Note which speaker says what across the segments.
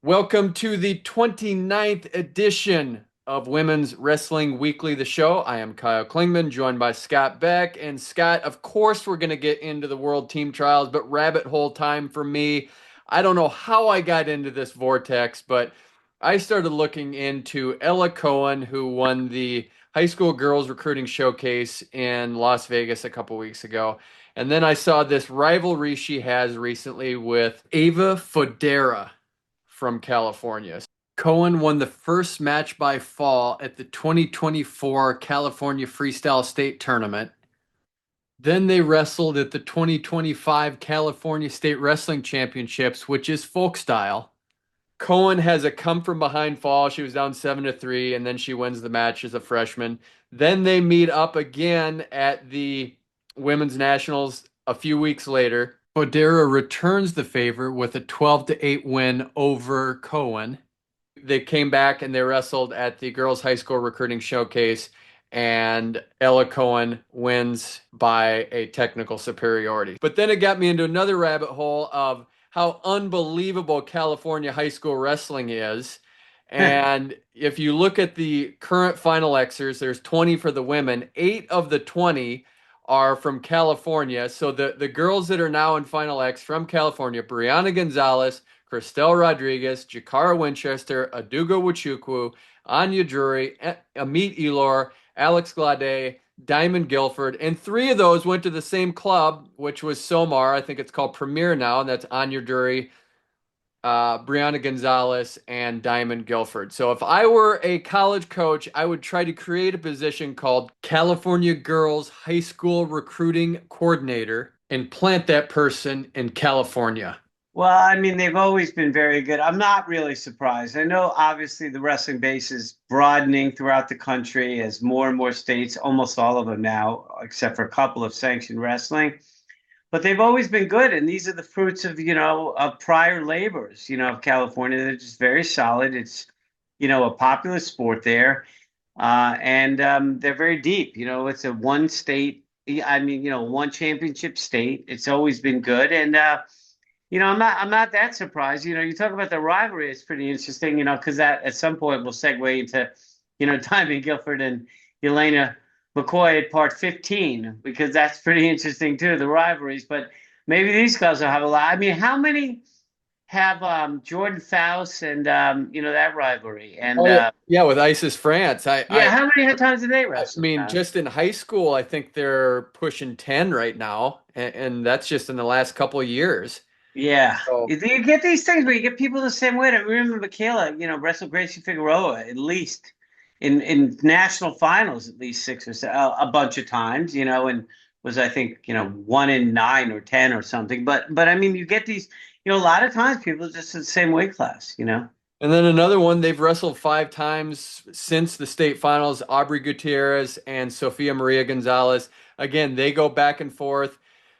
Speaker 1: Welcome to the 29th edition of Women's Wrestling Weekly, the show. I am Kyle Klingman, joined by Scott Beck. And Scott, of course, we're going to get into the World Team Trials, but rabbit hole time for me. I don't know how I got into this vortex, but I started looking into Ella Cohen, who won the High School Girls Recruiting Showcase in Las Vegas a couple weeks ago. And then I saw this rivalry she has recently with Ava Fodera from California. Cohen won the first match by fall at the 2024 California Freestyle State Tournament. Then they wrestled at the 2025 California State Wrestling Championships, which is folk style. Cohen has a come from behind fall. She was down 7-3, and then she wins the match as a freshman. Then they meet up again at the Women's Nationals a few weeks later. Fodera returns the favor with a 12-8 win over Cohen. They came back and they wrestled at the Girls High School Recruiting Showcase, and Ella Cohen wins by a technical superiority. But then it got me into another rabbit hole of how unbelievable California high school wrestling is. And if you look at the current final Xers, there's 20 for the women. 8 of the 20 are from California. So the girls that are now in Final X from California, Brianna Gonzalez, Christelle Rodriguez, Jacarra Winchester, Aduga Wachukwu, Anya Drury, Amit Elor, Alex Glaude, Diamond Guilford, and 3 of those went to the same club, which was Somar. I think it's called Premier now, and that's Anya Drury, Brianna Gonzalez, and Diamond Guilford. So if I were a college coach, I would try to create a position called California Girls High School Recruiting Coordinator and plant that person in California.
Speaker 2: Well, I mean, they've always been very good. I'm not really surprised. I know obviously the wrestling base is broadening throughout the country as more and more states, almost all of them now, except for a couple of sanctioned wrestling. But they've always been good. And these are the fruits of prior labors, of California. They're just very solid. It's, a popular sport there. And they're very deep. It's a one state, one championship state. It's always been good. And, I'm not that surprised. You talk about the rivalry, it's pretty interesting, because that at some point will segue into, Diamond Guilford and Elena McCoy at part 15, because that's pretty interesting too, the rivalries. But maybe these guys will have a lot. I mean, how many have Jordyn Fouse and that rivalry? And
Speaker 1: Oh yeah, yeah, with ISIS France.
Speaker 2: yeah, how many times did they
Speaker 1: I
Speaker 2: wrestle?
Speaker 1: mean, just in high school, I think they're pushing 10 right now, and that's just in the last couple of years.
Speaker 2: Yeah.
Speaker 1: So
Speaker 2: You get these things where you get people the same way. I remember Kayla, wrestled Gracie Figueroa at least in national finals at least 6 or 7, a bunch of times, and was I think, 1 in 9 or 10 or something. But I mean, you get these, a lot of times people just in the same weight class.
Speaker 1: And then another one, they've wrestled 5 times since the state finals, Aubrey Gutierrez and Sofia Maria Gonzalez. Again, they go back and forth.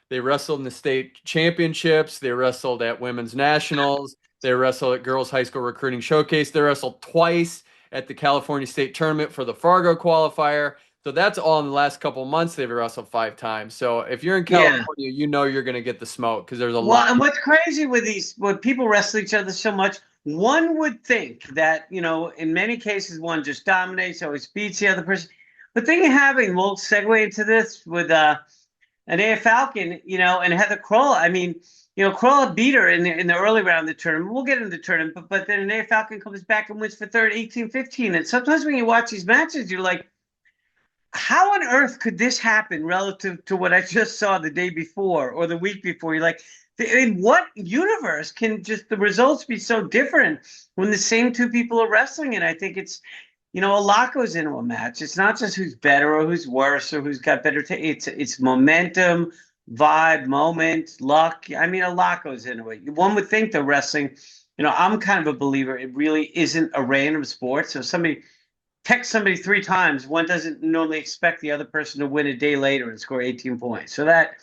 Speaker 1: They wrestled in the state championships. They wrestled at women's nationals. They wrestled at girls high school recruiting showcase. They wrestled twice at the California State tournament for the Fargo qualifier. So that's all in the last couple of months. They've wrestled 5 times. So if you're in
Speaker 2: Yeah.
Speaker 1: California, you know you're going to get the smoke because there's a
Speaker 2: Well,
Speaker 1: lot.
Speaker 2: and what's crazy with when people wrestle each other so much, one would think that, in many cases, one just dominates, always beats the other person. But then you're having, we'll segue into this with Anaya Falcon, and Heather Crull. I mean, Crull beat her in the early round of the tournament. We'll get into the tournament, but then Anaya Falcon comes back and wins for third, 18-15. And sometimes when you watch these matches, you're like, how on earth could this happen relative to what I just saw the day before or the week before? You're like, in what universe can just the results be so different when the same two people are wrestling? And I think it's, a lot goes into a match. It's not just who's better or who's worse or who's got better. It's momentum, vibe, moment, luck. I mean, a lot goes into it. One would think that wrestling, I'm kind of a believer. It really isn't a random sport. So somebody text somebody 3 times, one doesn't normally expect the other person to win a day later and score 18 points. So that,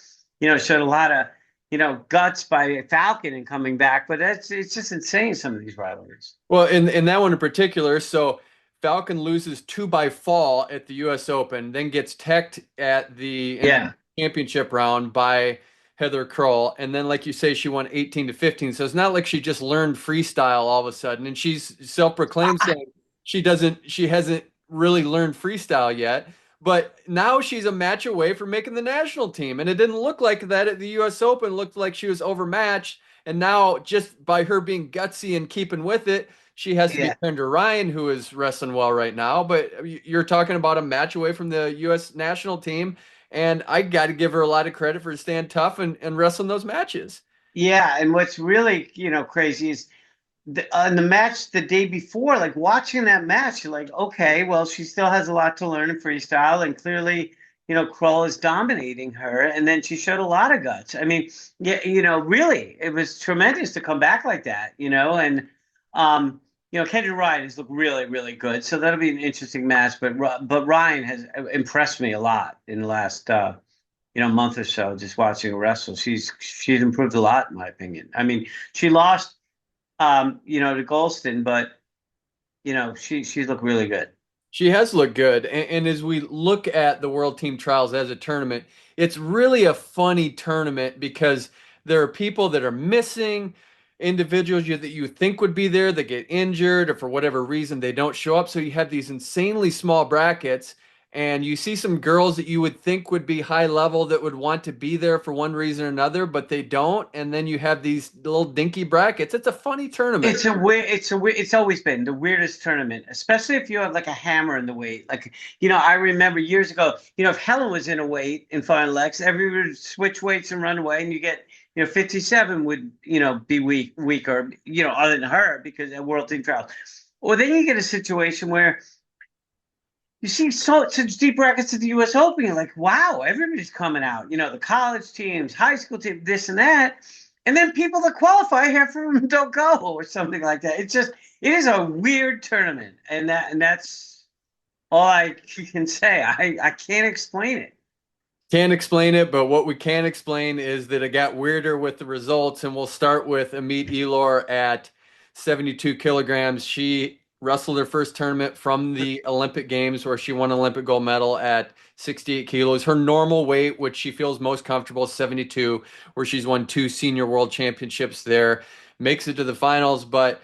Speaker 2: showed a lot of, guts by Falcon in coming back. But it's just insane, some of these rivalries.
Speaker 1: Well, in that one in particular, so Falcon loses 2 by fall at the U.S. Open, then gets teched at in the
Speaker 2: Yeah.
Speaker 1: championship round by Heather Crull. And then, like you say, she won 18-15. So it's not like she just learned freestyle all of a sudden. And she's self-proclaimed saying she hasn't really learned freestyle yet. But now she's a match away from making the national team. And it didn't look like that at the US Open. It looked like she was overmatched. And now, just by her being gutsy and keeping with it, she has to
Speaker 2: Yeah.
Speaker 1: beat Kendra Ryan, who is wrestling well right now. But you're talking about a match away from the U.S. national team. And I got to give her a lot of credit for staying tough and wrestling those matches.
Speaker 2: Yeah, and what's really, crazy is on the match the day before, like watching that match, you're like, okay, well, she still has a lot to learn in freestyle, and clearly, Krull is dominating her, and then she showed a lot of guts. I mean, yeah, really, it was tremendous to come back like that, and Kendra Ryan has looked really, really good, so that'll be an interesting match. But Ryan has impressed me a lot in the last month or so, just watching her wrestle. She's improved a lot, in my opinion. I mean, she lost to Golston, but she's looked really good.
Speaker 1: She has looked good. And as we look at the World Team Trials as a tournament, it's really a funny tournament because there are people that are missing, individuals that you think would be there that get injured or for whatever reason they don't show up. So you have these insanely small brackets. And you see some girls that you would think would be high level that would want to be there for one reason or another, but they don't. And then you have these little dinky brackets. It's a funny tournament.
Speaker 2: It's always been the weirdest tournament, especially if you have like a hammer in the weight. Like, I remember years ago, if Helen was in a weight in Final X, everybody would switch weights and run away, and you get, 57 would, be weaker, other than her because at World Team Trials. Or then you get a situation where you see such deep brackets at the U.S. Open. You're like, wow, everybody's coming out. The college teams, high school teams, this and that. And then people that qualify, half of them don't go or something like that. It is a weird tournament. And that's all I can say. I can't explain it.
Speaker 1: Can't explain it, but what we can explain is that it got weirder with the results. And we'll start with Amit Elor at 72 kilograms. She wrestled her first tournament from the Olympic Games where she won an Olympic gold medal at 68 kilos. Her normal weight, which she feels most comfortable, is 72, where she's won 2 senior world championships there. Makes it to the finals, but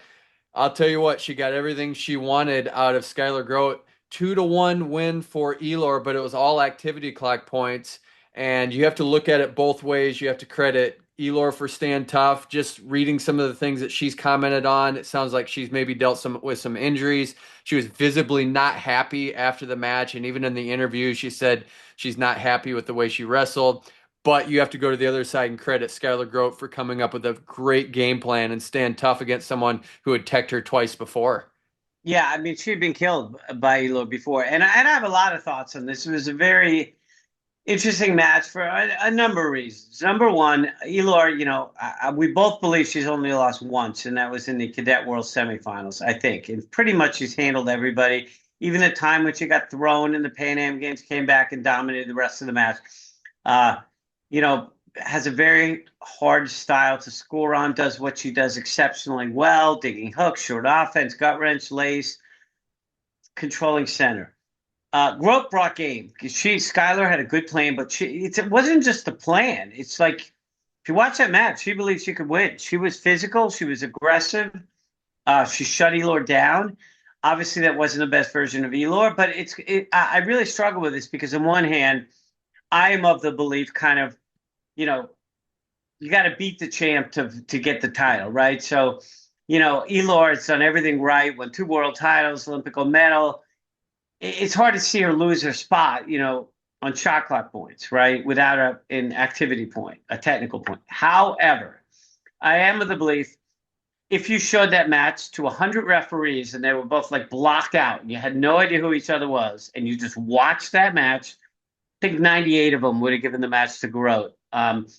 Speaker 1: I'll tell you what, she got everything she wanted out of Skylar Grote. 2-1 win for Elor, but it was all activity clock points. And you have to look at it both ways. You have to credit Elor for staying tough. Just reading some of the things that she's commented on, it sounds like she's maybe dealt with some injuries. She was visibly not happy after the match, and even in the interview, she said she's not happy with the way she wrestled. But you have to go to the other side and credit Skylar Grote for coming up with a great game plan and stand tough against someone who had teched her twice before.
Speaker 2: Yeah, I mean, she'd been killed by Elo before. And I have a lot of thoughts on this. It was a very interesting match for a number of reasons. Number one, Elor, we both believe she's only lost once, and that was in the Cadet World semifinals, I think. And pretty much she's handled everybody. Even the time when she got thrown in the Pan Am Games, came back and dominated the rest of the match. Has a very hard style to score on, does what she does exceptionally well, digging hooks, short offense, gut wrench, lace, controlling center. Grote brought game because Skylar had a good plan, but it wasn't just the plan. It's like if you watch that match, she believed she could win. She was physical, she was aggressive. She shut Elor down. Obviously, that wasn't the best version of Elor, but I really struggle with this because on one hand, I am of the belief kind of, you got to beat the champ to get the title, right? So, Elor has done everything right, won 2 world titles, Olympic gold medal. It's hard to see her lose her spot, on shot clock points, right? Without an activity point, a technical point. However, I am of the belief if you showed that match to 100 referees and they were both like blocked out and you had no idea who each other was and you just watched that match, I think 98 of them would have given the match to Grote.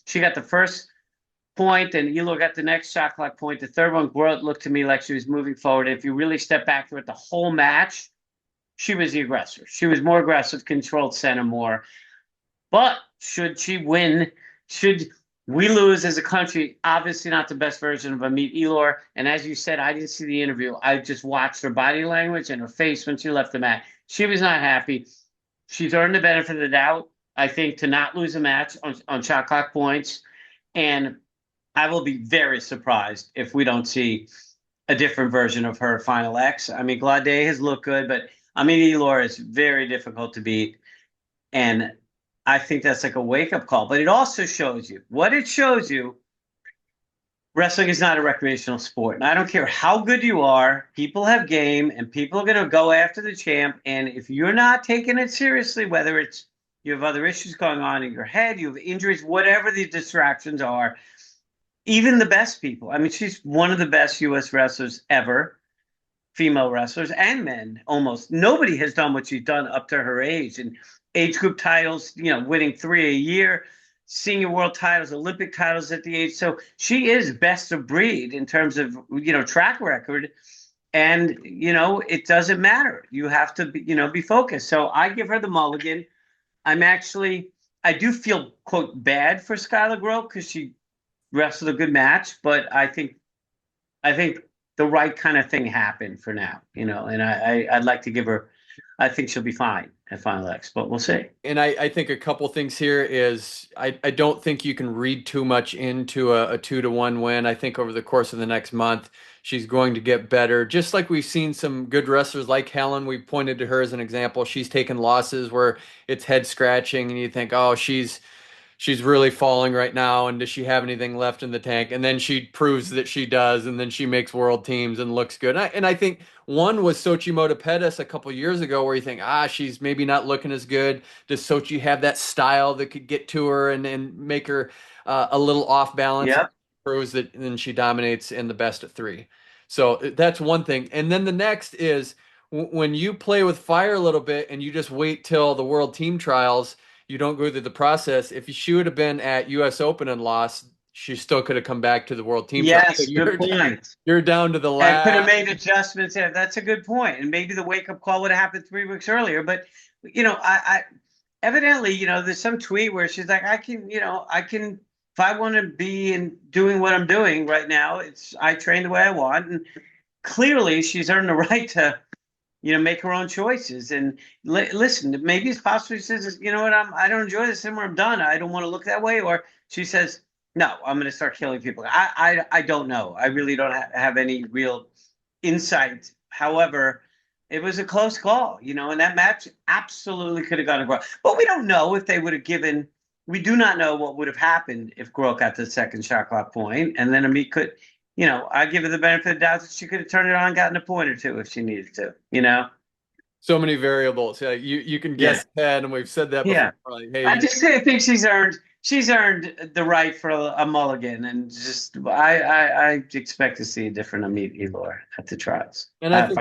Speaker 2: She got the first point, and Elor got the next shot clock point. The third one, Grote looked to me like she was moving forward. If you really step back through it, the whole match, she was the aggressor. She was more aggressive, controlled center more. But should she win? Should we lose as a country? Obviously not the best version of Amit Elor. And as you said, I didn't see the interview. I just watched her body language and her face when she left the match. She was not happy. She's earned the benefit of the doubt, I think, to not lose a match on shot clock points. And I will be very surprised if we don't see a different version of her Final X. I mean, Glaude has looked good, but Amit Elor is very difficult to beat. And I think that's like a wake up call. But it also shows you what it shows you. Wrestling is not a recreational sport. And I don't care how good you are, people have game and people are going to go after the champ. And if you're not taking it seriously, whether it's you have other issues going on in your head, you have injuries, whatever the distractions are, even the best people. I mean, she's one of the best U.S. wrestlers ever, female wrestlers and men. Almost nobody has done what she's done up to her age, and age group titles, winning 3 a year, senior world titles, Olympic titles at the age. So she is best of breed in terms of track record. And it doesn't matter. You have to be focused. So I give her the mulligan. I do feel, quote, bad for Skylar Grote because she wrestled a good match, but I think the right kind of thing happened for now, and I'd like to give her. I think she'll be fine at Final X, but we'll see.
Speaker 1: And I think a couple things here is I don't think you can read too much into a 2-1 win. I think over the course of the next month, she's going to get better. Just like we've seen some good wrestlers like Helen, we pointed to her as an example. She's taken losses where it's head scratching and you think, oh, she's really falling right now, and does she have anything left in the tank? And then she proves that she does, and then she makes world teams and looks good. And I think one was Xochitl Pettis a couple years ago, where you think, she's maybe not looking as good. Does Sochi have that style that could get to her and make her a little off balance?
Speaker 2: Yep.
Speaker 1: Proves that, and then she dominates in the best of three. So that's one thing. And then the next is when you play with fire a little bit and you just wait till the world team trials, you don't go through the process. If she would have been at U.S. Open and lost, she still could have come back to the World Team.
Speaker 2: Yes,
Speaker 1: So
Speaker 2: good point.
Speaker 1: You're down to the
Speaker 2: And could have
Speaker 1: last.
Speaker 2: made adjustments there. That's a good point. And maybe the wake up call would have happened 3 weeks earlier. But I evidently, there's some tweet where she's like, I can, if I want to be in doing what I'm doing right now, I train the way I want. And clearly she's earned the right to make her own choices. And listen, maybe it's possible she says, you know what, I don't enjoy this anymore. I'm done. I don't want to look that way. Or she says, no, I'm going to start killing people. I don't know. I really don't have any real insight. However, it was a close call, and that match absolutely could have gone to Grote. But we don't know if they would have given. We do not know what would have happened if Grote got the second shot clock point, and then Amit could. I give her the benefit of the doubt that she could have turned it on, gotten a point or two if she needed to.
Speaker 1: So many variables. Yeah, you can guess ahead, and we've said that before.
Speaker 2: Yeah.
Speaker 1: Like, hey,
Speaker 2: I think she's earned the right for a mulligan, and just I expect to see a different Amit Elor at the trials.
Speaker 1: and I think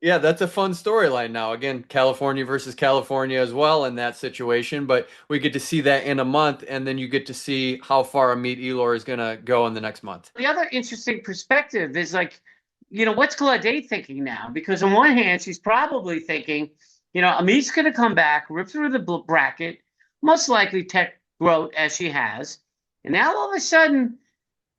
Speaker 1: that's a fun storyline now. Again, California versus California as well in that situation, but we get to see that in a month, and then you get to see how far Amit Elor is going to go in the next month.
Speaker 2: The other interesting perspective is like, what's Glaude thinking now? Because on one hand, she's probably thinking, Amit's going to come back, rip through the bracket, most likely tech Grote as she has. And now all of a sudden,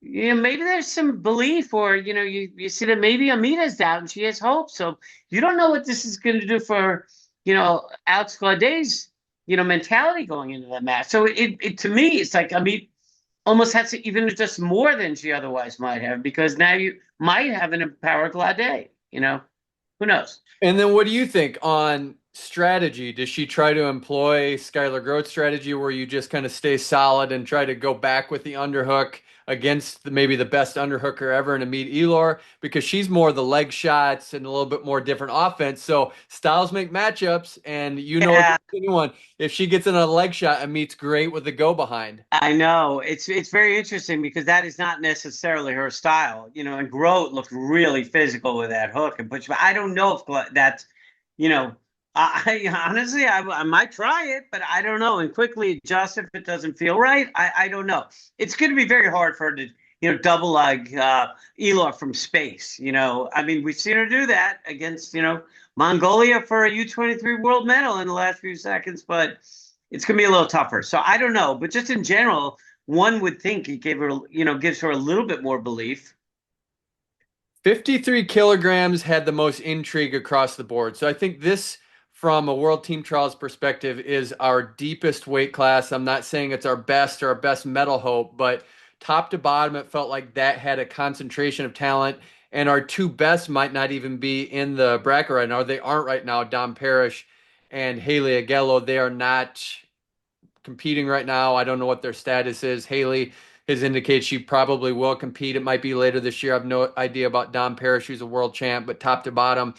Speaker 2: maybe there's some belief, or, you see that maybe Amit has doubt and she has hope. So you don't know what this is going to do for, Alex Glaude's, mentality going into that match. So it to me, it's like Amit almost has to even adjust more than she otherwise might have, because now you might have an empowered Glaude, who knows?
Speaker 1: And then what do you think on strategy? Does she try to employ Skylar Grote's strategy where you just kind of stay solid and try to go back with the underhook against maybe the best underhooker ever in Amit Elor? Because she's more the leg shots and a little bit more different offense. So styles make matchups, and anyone, if she gets in a leg shot, Amit's great with the go behind.
Speaker 2: I know. It's very interesting because that is not necessarily her style, and Grote looked really physical with that hook and push. But I don't know if that's, I honestly, I might try it, but I don't know. And quickly adjust if it doesn't feel right. I don't know. It's going to be very hard for her to, double leg Elor from space. I mean, we've seen her do that against, Mongolia for a U-23 world medal in the last few seconds, but it's going to be a little tougher. So I don't know. But just in general, one would think it gives her a little bit more belief.
Speaker 1: 53 kilograms had the most intrigue across the board. So I think this, from a World Team Trials perspective, is our deepest weight class. I'm not saying it's our best or our best medal hope, but top to bottom, it felt like that had a concentration of talent. And our two best might not even be in the bracket right now. They aren't right now. Dom Parrish and Haley Agello, they are not competing right now. I don't know what their status is. Haley has indicated she probably will compete. It might be later this year. I have no idea about Dom Parrish, who's a world champ, but top to bottom.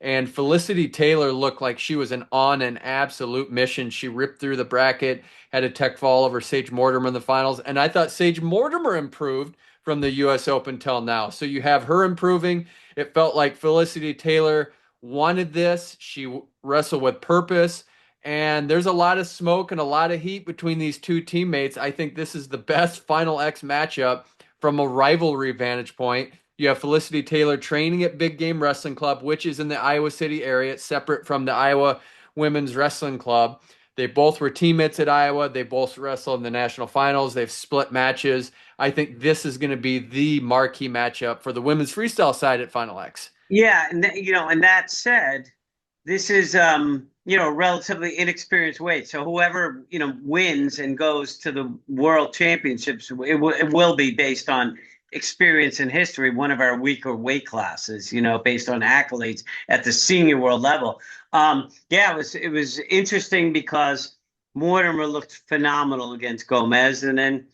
Speaker 1: And Felicity Taylor looked like she was on an absolute mission. She ripped through the bracket, had a tech fall over Sage Mortimer in the finals. And I thought Sage Mortimer improved from the US Open till now. So you have her improving. It felt like Felicity Taylor wanted this. She wrestled with purpose. And there's a lot of smoke and a lot of heat between these two teammates. I think this is the best Final X matchup from a rivalry vantage point. You have Felicity Taylor training at Big Game Wrestling Club, which is in the Iowa City area. It's separate from the Iowa Women's Wrestling Club. They both were teammates at Iowa. They both wrestled in the national finals. They've split matches. I think this is going to be the marquee matchup for the women's freestyle side at Final X.
Speaker 2: Yeah, and and that said, this is a relatively inexperienced weight. So whoever wins and goes to the world championships, it will be based on experience and history. One of our weaker weight classes, based on accolades at the senior world level. Yeah, it was interesting because Mortimer looked phenomenal against Gomez, and then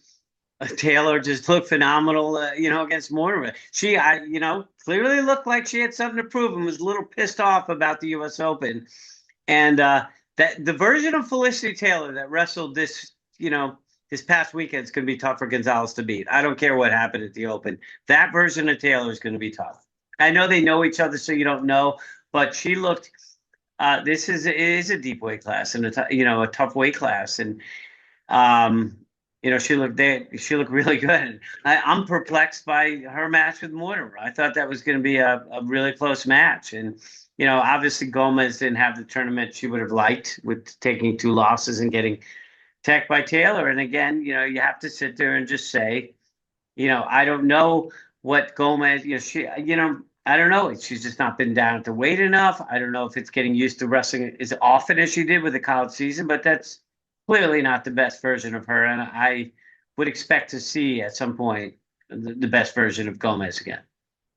Speaker 2: Taylor just looked phenomenal, against Mortimer. She, clearly looked like she had something to prove and was a little pissed off about the U.S. Open. And that the version of Felicity Taylor that wrestled this past weekend is going to be tough for Gonzalez to beat. I don't care what happened at the Open. That version of Taylor is going to be tough. I know they know each other, so you don't know, but she looked. It is a deep weight class and a tough weight class, and she looked really good. And I'm perplexed by her match with Mortimer. I thought that was going to be a really close match. And, obviously Gomez didn't have the tournament she would have liked with taking 2 losses and getting tech by Taylor. And again, you have to sit there and just say, I don't know what Gomez, I don't know. She's just not been down to weight enough. I don't know if it's getting used to wrestling as often as she did with the college season, but that's clearly not the best version of her, and I would expect to see at some point the best version of Gomez again.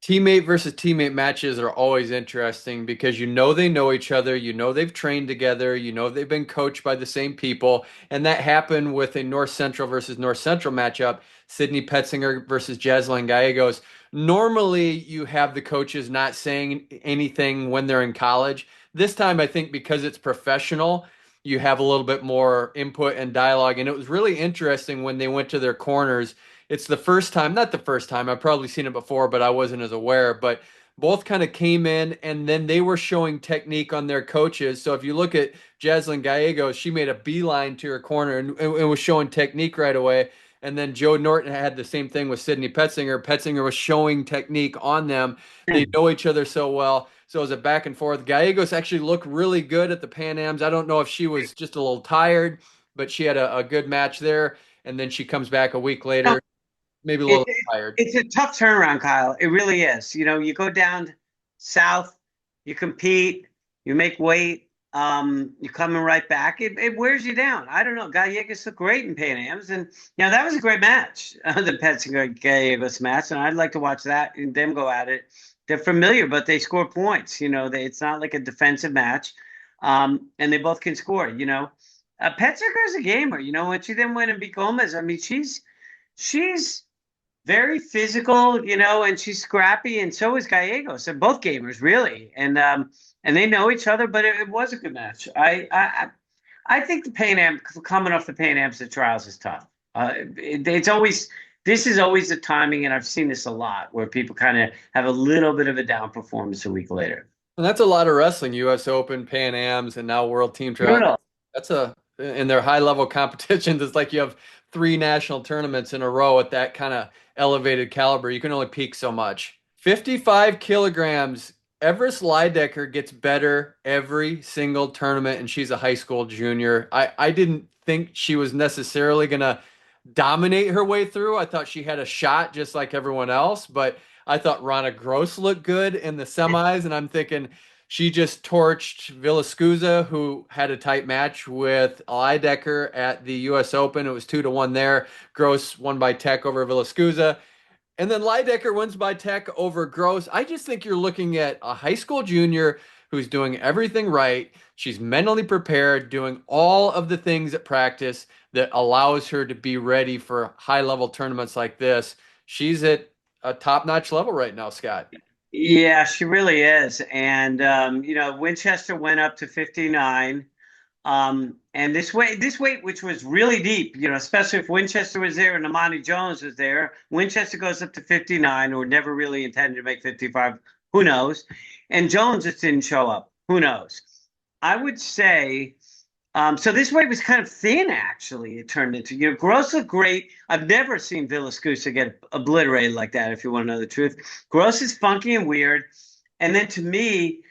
Speaker 1: Teammate versus teammate matches are always interesting because they know each other, they've trained together, they've been coached by the same people, and that happened with a North Central versus North Central matchup, Sydney Petzinger versus Jaslynn Gallegos. Normally, you have the coaches not saying anything when they're in college. This time, I think because it's professional, you have a little bit more input and dialogue. And it was really interesting when they went to their corners. It's the first time, not the first time, I've probably seen it before, but I wasn't as aware. But both kind of came in and then they were showing technique on their coaches. So if you look at Jaslynn Gallegos, she made a beeline to her corner and was showing technique right away. And then Joe Norton had the same thing with Sydney Petzinger. Petzinger was showing technique on them. They know each other so well. So it was a back and forth. Gallegos actually looked really good at the Pan Ams. I don't know if she was just a little tired, but she had a good match there. And then she comes back a week later, maybe a little tired.
Speaker 2: It's a tough turnaround, Kyle. It really is. You go down south, you compete, you make weight, you're coming right back. It wears you down. I don't know. Gallegos looked great in Pan Ams, and that was a great match, the Petzinger Gallegos match, and I'd like to watch that and them go at it. They're familiar, but they score points. It's not like a defensive match, and they both can score. Petzinger's a gamer. When she then went and beat Gomez, I mean, she's very physical, and she's scrappy, and so is Gallegos. They're both gamers, really, and they know each other. But it was a good match. I think the Pan Am coming off the Pan Ams the trials is tough. This is always the timing, and I've seen this a lot where people kind of have a little bit of a down performance a week later.
Speaker 1: And that's a lot of wrestling, U.S. Open, Pan Ams, and now World Team Trials. That's in their high level competitions. It's like you have 3 national tournaments in a row at that kind of elevated caliber. You can only peak so much. 55 kilograms. Everest Leydecker gets better every single tournament, and she's a high school junior. I didn't think she was necessarily going to dominate her way through. I thought she had a shot just like everyone else, but I thought Rana Gross looked good in the semis, and I'm thinking She just torched Villascusa, who had a tight match with Leydecker at the U.S. Open. It was 2-1 there. Gross won by tech over Villascusa. And then Leydecker wins by tech over Gross. I just think you're looking at a high school junior who's doing everything right. She's mentally prepared, doing all of the things at practice that allows her to be ready for high level tournaments like this. She's at a top notch level right now, Scott.
Speaker 2: Yeah, she really is. And Winchester went up to 59. And this weight, which was really deep, especially if Winchester was there and Amani Jones was there, Winchester goes up to 59, or never really intended to make 55. Who knows? And Jones just didn't show up. Who knows? I would say, so this weight was kind of thin, actually. It turned into, Gross looked great. I've never seen Villascusa get obliterated like that, if you want to know the truth. Gross is funky and weird. And then to me,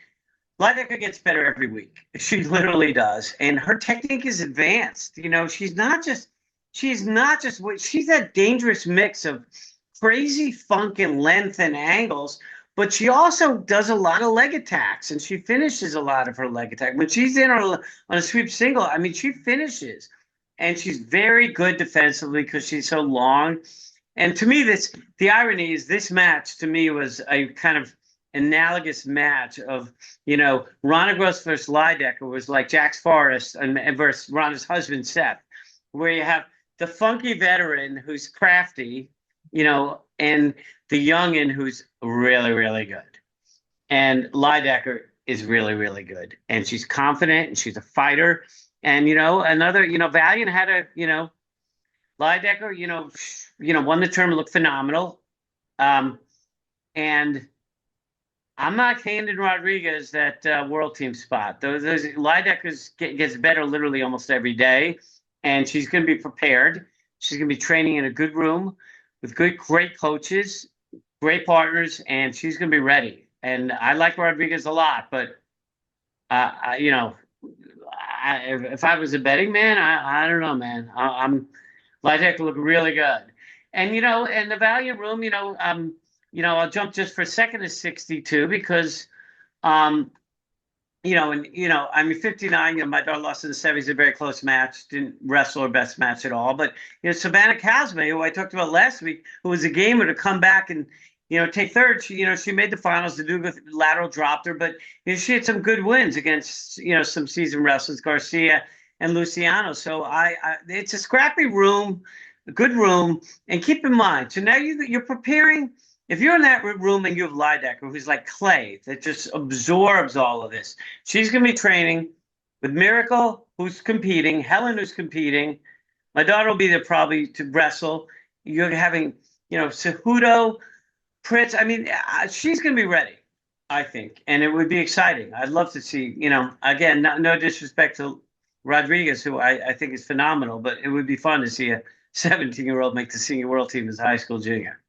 Speaker 2: Leydecker gets better every week. She literally does. And her technique is advanced. She's not just she's that dangerous mix of crazy funk and length and angles, but she also does a lot of leg attacks, and she finishes a lot of her leg attack. When she's in on a sweep single, I mean, she finishes. And she's very good defensively because she's so long. And to me, the irony is this match to me was a kind of analogous match of, Rana Gross versus Leydecker was like Jack's Forrest and versus Rana's husband, Seth, where you have the funky veteran who's crafty, and the youngin who's really, really good. And Leydecker is really, really good. And she's confident and she's a fighter. And, Valiant had Leydecker, won the tournament, looked phenomenal. And I'm not handing Rodriguez that world team spot. Those Leydecker gets better literally almost every day, and she's going to be prepared. She's going to be training in a good room with great coaches, great partners, and she's going to be ready. And I like Rodriguez a lot, but if I was a betting man, I don't know, man. Leydecker look really good, and and the Valiant room, I'll jump just for a second to 62 because, I mean, 59, my daughter lost in the semis, a very close match, didn't wrestle her best match at all. But, Savannah Casme, who I talked about last week, who was a gamer to come back and, take third, she made the finals. The Duke lateral dropped her, but, she had some good wins against, some seasoned wrestlers, Garcia and Luciano. So it's a scrappy room, a good room. And keep in mind, so now you're preparing. If you're in that room and you have Leydecker, who's like clay, that just absorbs all of this, she's going to be training with Miracle, who's competing, Helen, who's competing. My daughter will be there probably to wrestle. You're having, Cejudo, Pritz. I mean, she's going to be ready, I think, and it would be exciting. I'd love to see, again, no disrespect to Rodriguez, who I think is phenomenal, but it would be fun to see a 17-year-old make the senior world team as a high school junior.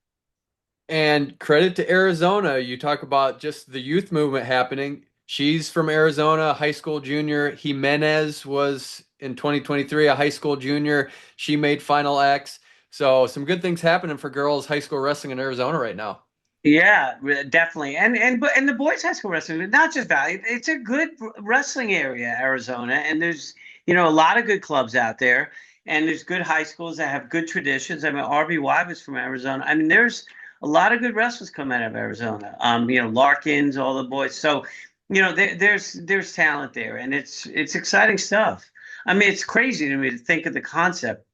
Speaker 1: And credit to Arizona. You talk about just the youth movement happening. She's from Arizona, high school junior. Jimenez was in 2023 a high school junior. She made Final X. So some good things happening for girls high school wrestling in Arizona right now.
Speaker 2: Yeah, definitely. And the boys high school wrestling, not just Valley. It's a good wrestling area, Arizona, and there's a lot of good clubs out there, and there's good high schools that have good traditions. I mean, RBY was from Arizona. I mean, there's a lot of good wrestlers come out of Arizona. Larkins, all the boys. So, there's talent there, and it's exciting stuff. I mean, it's crazy to me to think of the concept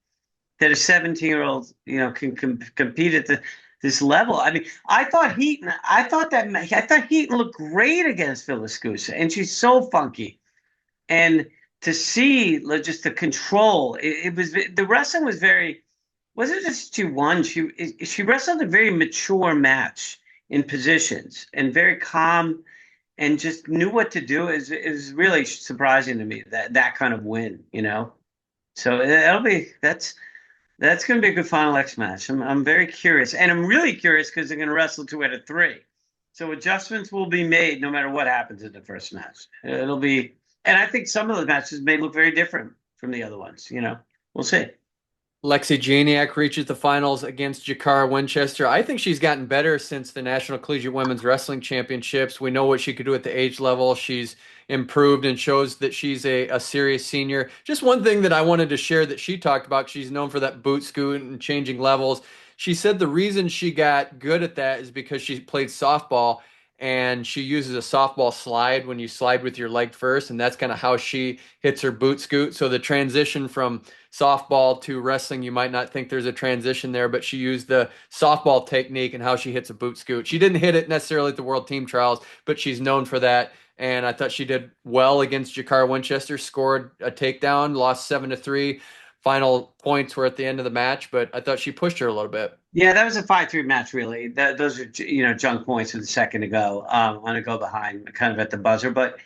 Speaker 2: that a 17-year-old, can compete at this level. I mean, I thought Heaton looked great against Villascusa, and she's so funky. And to see just the control, it was the wrestling was very. Wasn't just she won. She wrestled a very mature match in positions and very calm, and just knew what to do. Is really surprising to me that kind of win. So that's going to be a good Final X match. I'm very curious, and I'm really curious because they're going to wrestle 2 out of 3. So adjustments will be made no matter what happens in the first match. It'll be, and I think some of the matches may look very different from the other ones. We'll see.
Speaker 1: Lexi Janiak reaches the finals against Jacarra Winchester. I think she's gotten better since the National Collegiate Women's Wrestling Championships. We know what she could do at the age level. She's improved and shows that she's a serious senior. Just one thing that I wanted to share that she talked about, she's known for that boot scoot and changing levels. She said the reason she got good at that is because she played softball and she uses a softball slide when you slide with your leg first, and that's kind of how she hits her boot scoot. So the transition from softball to wrestling, you might not think there's a transition there, but she used the softball technique and how she hits a boot scoot. She didn't hit it necessarily at the World Team Trials, but she's known for that. And I thought she did well against Jacarra Winchester, scored a takedown, lost 7-3. Final points were at the end of the match, but I thought she pushed her a little bit.
Speaker 2: Yeah, that was a 5-3 match, really. Those are, junk points with a second to go, on a go behind, kind of at the buzzer. But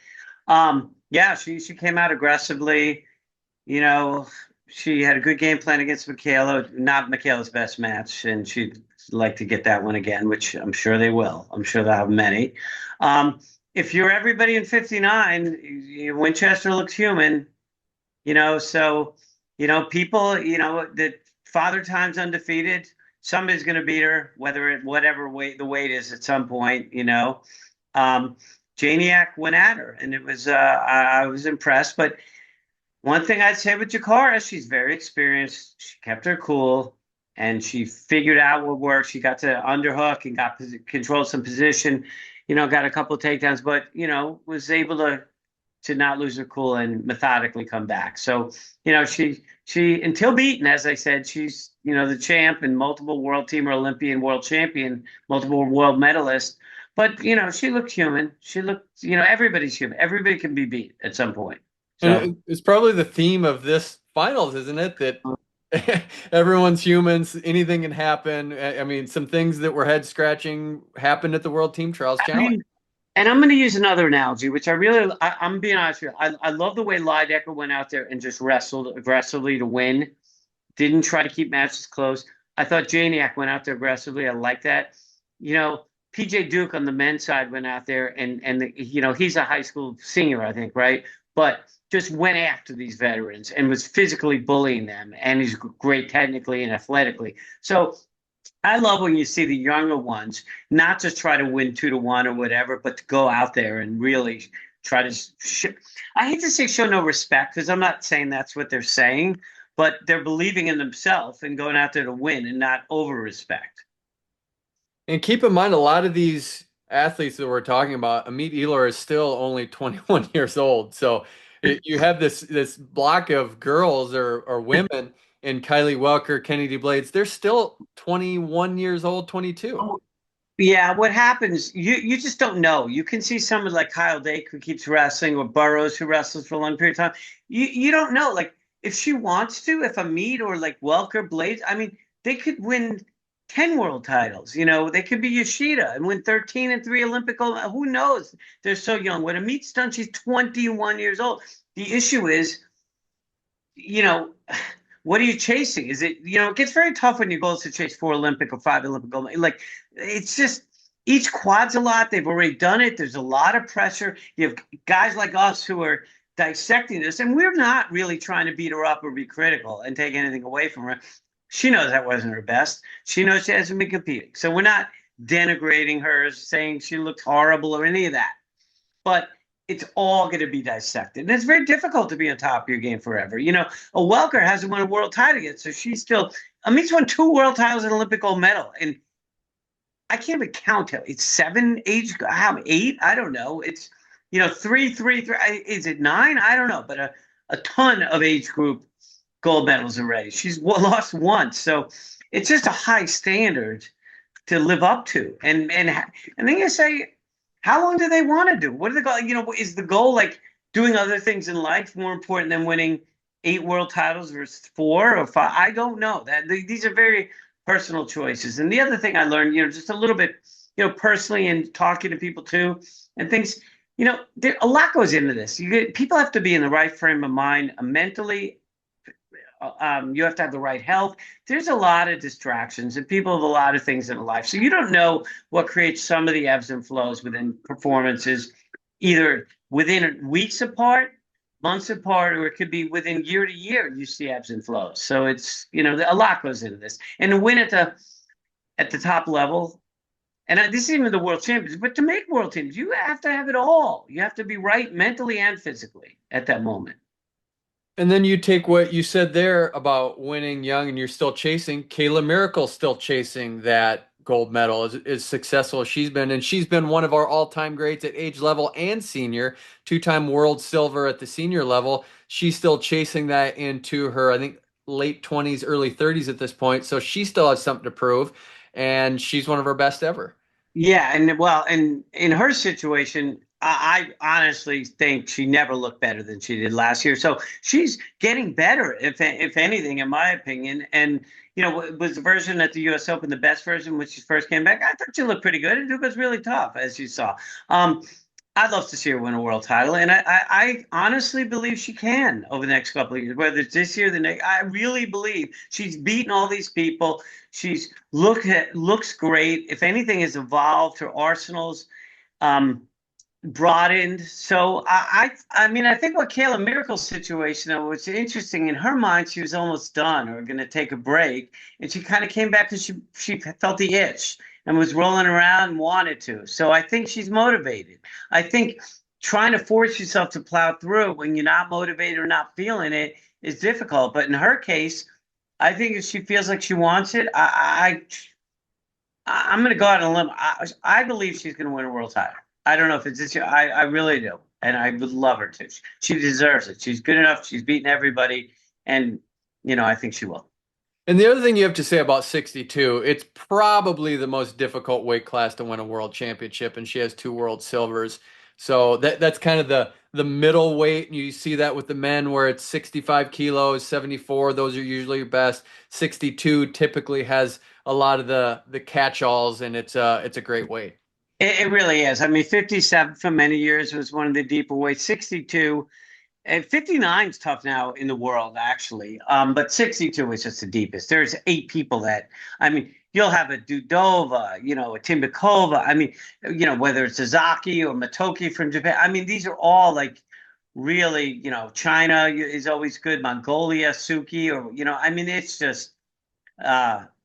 Speaker 2: yeah, she came out aggressively. You know, she had a good game plan against Michaela, not Michaela's best match, and she'd like to get that one again, which I'm sure they will. I'm sure they'll have many. If you're everybody in 59, Winchester looks human, so, people, that Father Time's undefeated. Somebody's going to beat her, whatever weight the weight is at some point, Janiak went at her, and it was, I was impressed. But one thing I'd say with Jacarra, she's very experienced. She kept her cool, and she figured out what worked. She got to underhook and controlled some position, got a couple of takedowns, but, was able to not lose her cool and methodically come back. So, she until beaten, as I said, she's, the champ and multiple world team or Olympian world champion, multiple world medalist. But, she looked human. She looked, everybody's human. Everybody can be beat at some point. So
Speaker 1: And it's probably the theme of this finals, isn't it? That everyone's humans, anything can happen. I mean, some things that were head scratching happened at the World Team Trials
Speaker 2: I
Speaker 1: Challenge.
Speaker 2: mean, and I'm going to use another analogy, which I'm being honest with you. I love the way Leydecker went out there and just wrestled aggressively to win. Didn't try to keep matches close. I thought Janiak went out there aggressively. I like that. PJ Duke on the men's side went out there and he's a high school senior, I think, right? But just went after these veterans and was physically bullying them. And he's great technically and athletically. So I love when you see the younger ones not just try to win 2-1 or whatever, but to go out there and really try to I hate to say show no respect, because I'm not saying that's what they're saying, but they're believing in themselves and going out there to win and not over respect.
Speaker 1: And keep in mind, a lot of these athletes that we're talking about, Amit Elor is still only 21 years old. So you have this block of girls or women in Kylie Welker, Kennedy Blades. They're still 21 years old, 22.
Speaker 2: Yeah, what happens, you just don't know. You can see someone like Kyle Dake who keeps wrestling, or Burroughs who wrestles for a long period of time. You don't know. Like, if she wants to, if Amit or like Welker, Blades, I mean, they could win 10 world titles. They could be Yoshida and win 13 and 3 Olympic gold. Who knows? They're so young. When Amit's done, she's 21 years old. The issue is, what are you chasing? Is it, it gets very tough when your goal is to chase 4 Olympic or 5 Olympic gold. Like, it's just, each quad's a lot. They've already done it. There's a lot of pressure. You have guys like us who are dissecting this, and we're not really trying to beat her up or be critical and take anything away from her. She knows that wasn't her best. She knows she hasn't been competing. So we're not denigrating her, saying she looks horrible or any of that. But it's all going to be dissected. And it's very difficult to be on top of your game forever. A Welker hasn't won a world title yet, so she's still – Amit's won 2 world titles and Olympic gold medal. And I can't even count it. It's 7 age – how, 8? I don't know. It's, 3. Is it 9? I don't know. But a ton of age group gold medals already. She's lost once. So it's just a high standard to live up to. And then you say – how long do they want to do? What are the goal? Is the goal like doing other things in life more important than winning 8 world titles versus 4 or 5? I don't know. These are very personal choices. And the other thing I learned, just a little bit, personally and talking to people too, and things, a lot goes into this. People have to be in the right frame of mind, mentally. You have to have the right health. There's a lot of distractions, and people have a lot of things in life. So you don't know what creates some of the ebbs and flows within performances, either within weeks apart, months apart, or it could be within year to year. You see ebbs and flows. So it's a lot goes into this, and to win at the top level. And this is even the world champions, but to make world teams, you have to have it all. You have to be right mentally and physically at that moment.
Speaker 1: And then you take what you said there about winning young and you're still chasing. Kayla Miracle still chasing that gold medal as successful as she's been. And she's been one of our all-time greats at age level and senior, two-time world silver at the senior level. She's still chasing that into her, I think, late 20s, early 30s at this point. So she still has something to prove. And she's one of our best ever.
Speaker 2: Yeah, and well, and in her situation, I honestly think she never looked better than she did last year. So she's getting better, if anything, in my opinion. And was the version at the U.S. Open the best version when she first came back? I thought she looked pretty good. It was really tough, as you saw. I'd love to see her win a world title, and I honestly believe she can over the next couple of years, whether it's this year or the next. I really believe she's beaten all these people. She's looks great. If anything, has evolved. Her arsenal's broadened. So I mean, I think what Kayla Miracle's situation, though, was interesting. In her mind, she was almost done or going to take a break, and she kind of came back because she felt the itch and was rolling around and wanted to. So I think she's motivated. I think trying to force yourself to plow through when you're not motivated or not feeling it is difficult. But in her case, I think if she feels like she wants it, I'm going to go out on a limb. I believe she's going to win a world title. I don't know if it's this year. I really do. And I would love her to. She deserves it. She's good enough. She's beaten everybody. And, I think she will.
Speaker 1: And the other thing you have to say about 62, it's probably the most difficult weight class to win a world championship, and she has two world silvers. So that's kind of the middle weight. You see that with the men where it's 65 kilos, 74, those are usually your best. 62 typically has a lot of the catch-alls, and it's a great weight.
Speaker 2: It really is. I mean, 57 for many years was one of the deeper weights. 62 and 59 is tough now in the world, actually. But 62 is just the deepest. There's 8 people that, I mean, you'll have a Dudova, a Timbakova. I mean, whether it's Azaki or Matoki from Japan. I mean, these are all like really, China is always good. Mongolia, Suki, or, I mean, it's just,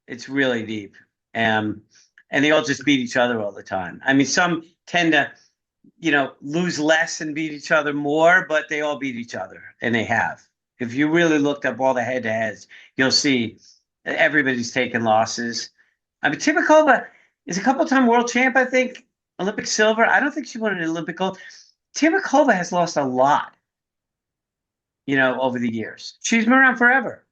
Speaker 2: it's really deep. And they all just beat each other all the time. I mean, some tend to, lose less and beat each other more, but they all beat each other, and they have. If you really looked up all the head-to-heads, you'll see everybody's taken losses. I mean, Tibakova is a couple-time world champ, I think, Olympic silver. I don't think she won an Olympic gold. Tibakova has lost a lot, over the years. She's been around forever,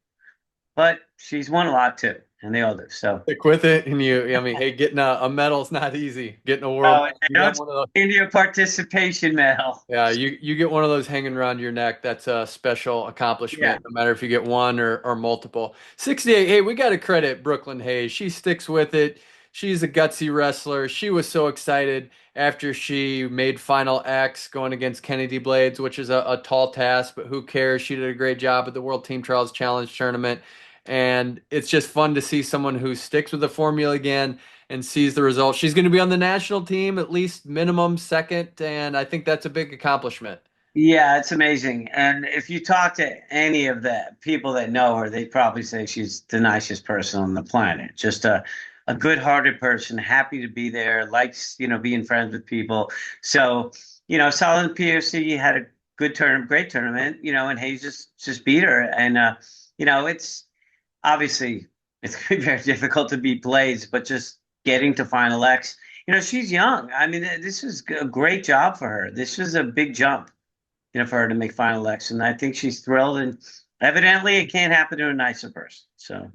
Speaker 2: but she's won a lot too. And they all do. So
Speaker 1: stick with it, and I mean, hey, getting a medal is not easy. Getting a world,
Speaker 2: I know it's India participation medal.
Speaker 1: Yeah, you get one of those hanging around your neck. That's a special accomplishment, no matter if you get one or multiple. 68. Hey, we got to credit Brooklyn Hayes. She sticks with it. She's a gutsy wrestler. She was so excited after she made Final X going against Kennedy Blades, which is a tall task, but who cares? She did a great job at the World Team Trials Challenge tournament. And it's just fun to see someone who sticks with the formula again and sees the results. She's going to be on the national team, at least minimum second, and I think that's a big accomplishment.
Speaker 2: Yeah, it's amazing. And if you talk to any of the people that know her, they'd probably say she's the nicest person on the planet. Just a good-hearted person, happy to be there, likes, being friends with people. So, Solid POC had a good great tournament, and Hayes just beat her. And, it's obviously it's going to be very difficult to beat Blades, but just getting to Final X, she's young. I mean, this was a great job for her. This was a big jump, for her to make Final X. And I think she's thrilled. And evidently it can't happen to a nicer person. So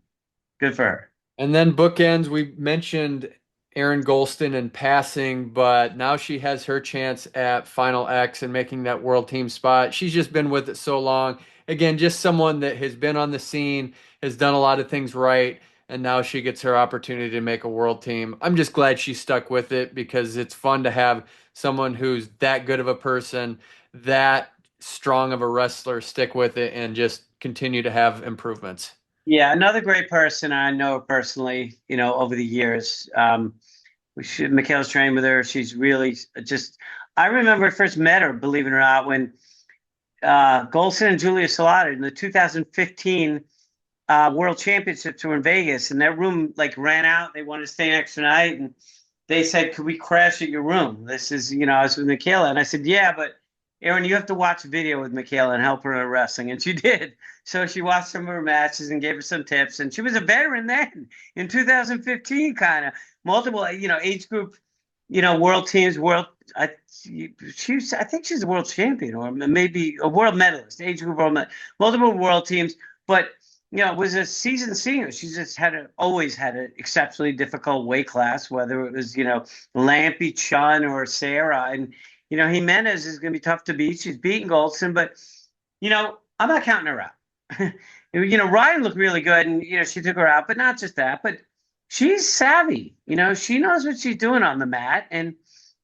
Speaker 2: good for her.
Speaker 1: And then bookends, we mentioned Erin Golston in passing, but now she has her chance at Final X and making that world team spot. She's just been with it so long. Again, just someone that has been on the scene, has done a lot of things right, and now she gets her opportunity to make a world team. I'm just glad she stuck with it because it's fun to have someone who's that good of a person, that strong of a wrestler, stick with it and just continue to have improvements.
Speaker 2: Yeah, another great person I know personally, over the years. Mikhail's trained with her. She's really just, I remember I first met her, believe it or not, when Golson and Julia Salata in the 2015 World Championships were in Vegas, and their room like ran out. They wanted to stay an extra night, and they said, "Could we crash at your room?" This is, I was with Michaela, and I said, "Yeah, but Aaron, you have to watch a video with Michaela and help her in wrestling," and she did. So she watched some of her matches and gave her some tips, and she was a veteran then in 2015, kind of multiple, age group, world teams, world. I think she's a world champion or maybe a world medalist, age group multiple world teams, but was a seasoned senior. She just always had an exceptionally difficult weight class, whether it was, Lampy, Chun, or Sarah. And, Jimenez is going to be tough to beat. She's beaten Goldson, but, I'm not counting her out. Ryan looked really good and, she took her out, but not just that, but she's savvy. She knows what she's doing on the mat. And,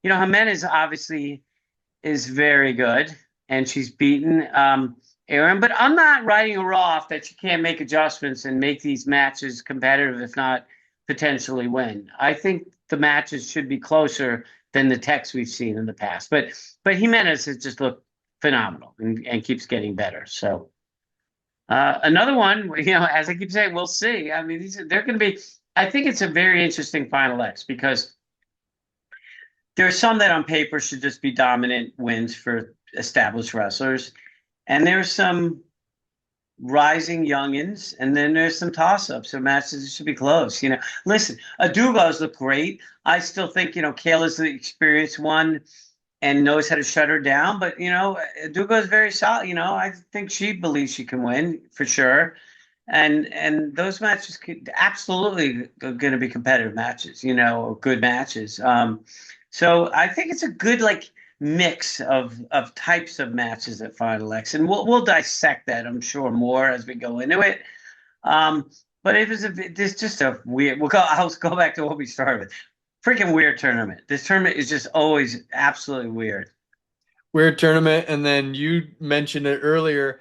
Speaker 2: Jimenez obviously is very good and she's beaten, Aaron, but I'm not writing her off that she can't make adjustments and make these matches competitive, if not potentially win. I think the matches should be closer than the techs we've seen in the past. But Jimenez has just looked phenomenal and keeps getting better. So another one, as I keep saying, we'll see. I mean, they're going to be. I think it's a very interesting Final X because there's some that on paper should just be dominant wins for established wrestlers. And there's some rising youngins, and then there's some toss-ups or matches that should be close. Listen, Adugo's look great. I still think, Kayla's the experienced one and knows how to shut her down. But, Adugo's very solid. I think she believes she can win for sure. And those matches absolutely are going to be competitive matches, or good matches. So I think it's a good, mix of types of matches at Final X, and we'll dissect that, I'm sure, more as we go into it. But there's just a weird. I'll go back to what we started with. Freaking weird tournament. This tournament is just always absolutely weird.
Speaker 1: Weird tournament, and then you mentioned it earlier.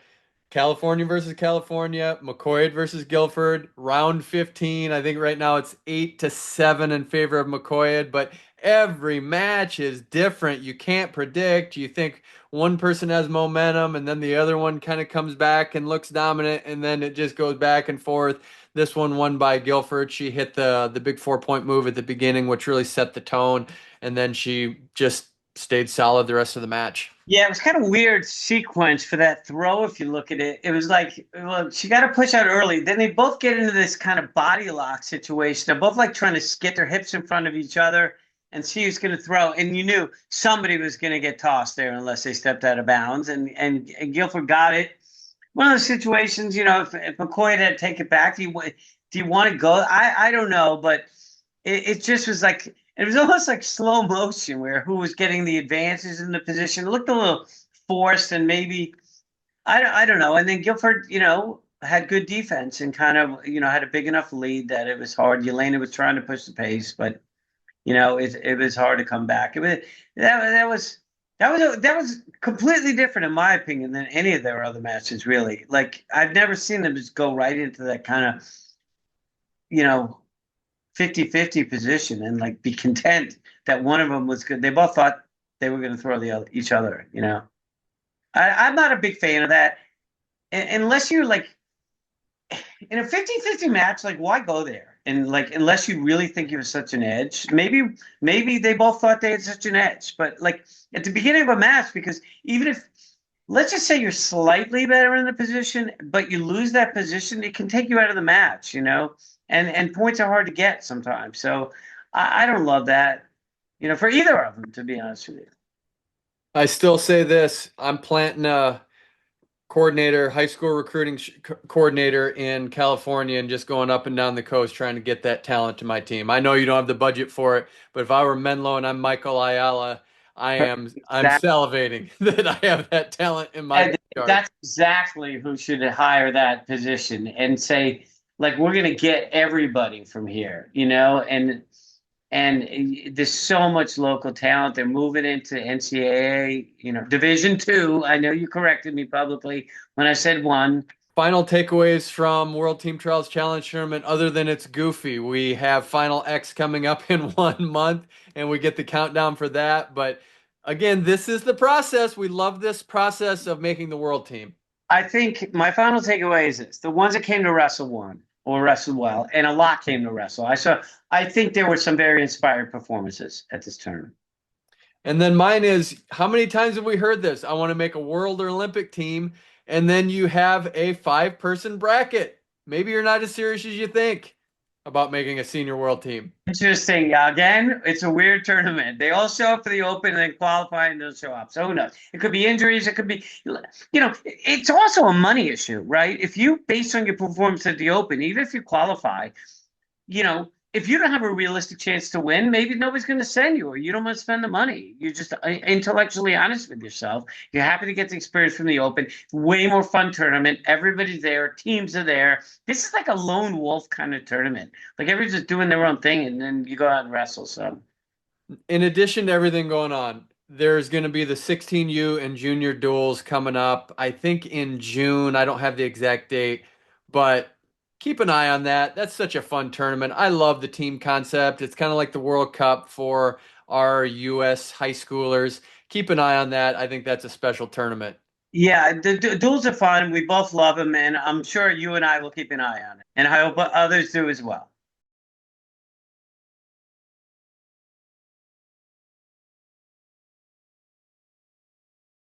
Speaker 1: California versus California, McCoy versus Guilford, round 15. I think right now it's 8-7 in favor of McCoy, but every match is different. You can't predict. You think one person has momentum and then the other one kind of comes back and looks dominant and then it just goes back and forth. This one won by Guilford. She hit the big 4-point move at the beginning, which really set the tone, and then she just stayed solid the rest of the match.
Speaker 2: Yeah, it was kind of weird sequence for that throw. If you look at it, it was like, well, she got to push out early. Then they both get into this kind of body lock situation. They're both trying to get their hips in front of each other and see who's going to throw. And you knew somebody was going to get tossed there unless they stepped out of bounds. And Guilford got it. One of those situations, if McCoy had to take it back, do you want to go? I don't know, but it just was like. It was almost like slow motion where who was getting the advances in the position. It looked a little forced and maybe, I don't know. And then Guilford, had good defense and kind of, had a big enough lead that it was hard. Yelena was trying to push the pace, but, it was hard to come back. That was completely different in my opinion than any of their other matches, really. Like I've never seen them just go right into that kind of, 50-50 position and be content that one of them was good. They both thought they were going to throw each other, I'm not a big fan of that. Unless you're in a 50-50 match, why go there? And unless you really think you have such an edge, maybe they both thought they had such an edge. But at the beginning of a match, because even if, let's just say you're slightly better in the position, but you lose that position, it can take you out of the match, And points are hard to get sometimes. So I don't love that, for either of them, to be honest with you.
Speaker 1: I still say this. I'm planting a high school recruiting coordinator in California and just going up and down the coast trying to get that talent to my team. I know you don't have the budget for it, but if I were Menlo and I'm Michael Ayala, I'm salivating that I have that talent in my backyard.
Speaker 2: That's exactly who should hire that position and say, we're going to get everybody from here, and there's so much local talent. They're moving into NCAA, Division II. I know you corrected me publicly when I said 1.
Speaker 1: Final takeaways from World Team Trials Challenge Tournament, other than it's goofy. We have Final X coming up in 1 month, and we get the countdown for that. But Again, this is the process. We love this process of making the world team.
Speaker 2: I think my final takeaway is this: the ones that came to wrestle won or wrestled well, and a lot came to wrestle. I think there were some very inspired performances at this tournament.
Speaker 1: And then mine is, how many times have we heard this? I want to make a world or Olympic team. And then you have a 5-person bracket. Maybe you're not as serious as you think about making a senior world team.
Speaker 2: Interesting. Again, it's a weird tournament. They all show up for the Open and then qualify and don't show up. So who knows? It could be injuries. It could be, it's also a money issue, right? If you, based on your performance at the Open, even if you qualify, if you don't have a realistic chance to win, maybe nobody's going to send you, or you don't want to spend the money. You're just intellectually honest with yourself. You're happy to get the experience from the Open. Way more fun tournament. Everybody's there. Teams are there. This is like a lone wolf kind of tournament. Like everybody's just doing their own thing, and then you go out and wrestle. So,
Speaker 1: In addition to everything going on, there's going to be the 16U and junior duels coming up, I think in June. I don't have the exact date, but keep an eye on that. That's such a fun tournament. I love the team concept. It's kind of like the World Cup for our U.S. high schoolers. Keep an eye on that. I think that's a special tournament.
Speaker 2: yeah, the duels are fun. We both love them, and I'm sure you and I will keep an eye on it. And I hope others do as well.